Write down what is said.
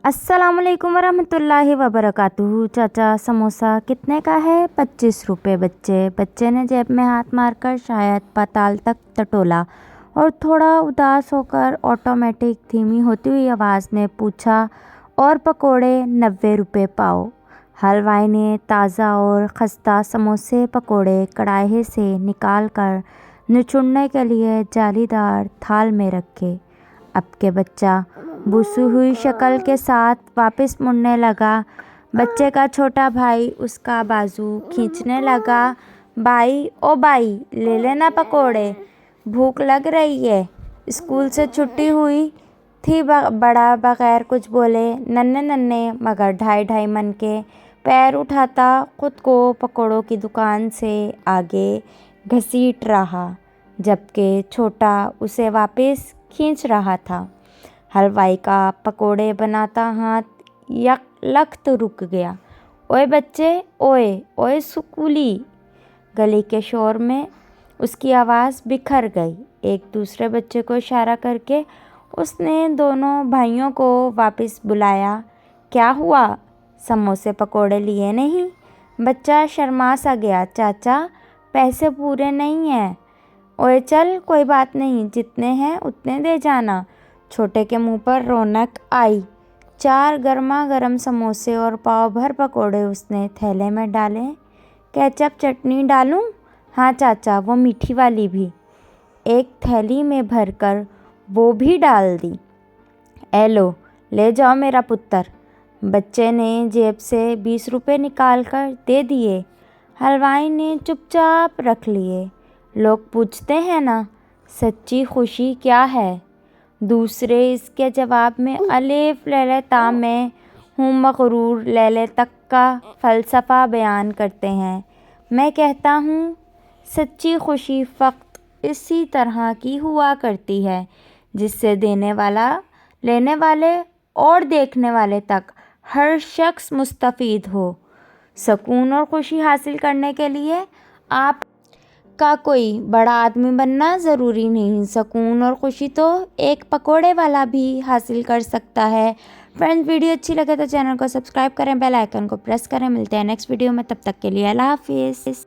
अस्सलाम वालेकुम वरहमतुल्लाहि वबरकातुहू। चाचा समोसा कितने का है? 25 रुपये। बच्चे ने जेब में हाथ मारकर शायद पाताल तक टटोला और थोड़ा उदास होकर ऑटोमेटिक धीमी होती हुई आवाज़ में पूछा, और पकोड़े? 90 रुपये पाव। हलवाई ने ताज़ा और खस्ता समोसे पकोड़े कढ़ाई से निकाल कर निचोड़ने के लिए जालीदार थाल में रखे। अब के बच्चा बुसी हुई शक्ल के साथ वापस मुड़ने लगा। बच्चे का छोटा भाई उसका बाजू खींचने लगा। भाई, ओ भाई, ले लेना पकोड़े, भूख लग रही है। स्कूल से छुट्टी हुई थी। बड़ा बगैर कुछ बोले नन्हे नन्हे मगर ढाई मन के पैर उठाता खुद को पकोड़ों की दुकान से आगे घसीट रहा, जबकि छोटा उसे वापस खींच रहा था। हलवाई का पकोड़े बनाता हाथ लख्त रुक गया। ओए बच्चे, ओए ओए स्कूली। गली के शोर में उसकी आवाज़ बिखर गई। एक दूसरे बच्चे को इशारा करके उसने दोनों भाइयों को वापस बुलाया। क्या हुआ, समोसे पकोड़े लिए नहीं? बच्चा शर्मा सा गया। चाचा, पैसे पूरे नहीं हैं। ओए चल, कोई बात नहीं, जितने हैं उतने दे जाना। छोटे के मुंह पर रौनक आई। 4 गर्मा गर्म समोसे और पाव भर पकोड़े उसने थैले में डाले। केचप चटनी डालूं? हाँ चाचा, वो मीठी वाली भी। एक थैली में भरकर वो भी डाल दी। ए लो, ले जाओ मेरा पुत्र। बच्चे ने जेब से 20 रुपये निकाल कर दे दिए। हलवाई ने चुपचाप रख लिए। लोग पूछते हैं ना, सच्ची खुशी क्या है? दूसरे इसके जवाब में अलिफ लैले ता में हूँ मगरूर लैले तक का फ़लसफ़ा बयान करते हैं। मैं कहता हूँ, सच्ची खुशी फ़क़्त इसी तरह की हुआ करती है जिससे देने वाला, लेने वाले और देखने वाले तक हर शख्स मुस्तफ़ीद हो। सुकून और खुशी हासिल करने के लिए आप का कोई बड़ा आदमी बनना ज़रूरी नहीं। सुकून और खुशी तो एक पकोड़े वाला भी हासिल कर सकता है। फ्रेंड्स, वीडियो अच्छी लगे तो चैनल को सब्सक्राइब करें, बेल आइकन को प्रेस करें। मिलते हैं नेक्स्ट वीडियो में, तब तक के लिए अल्लाह हाफिज़।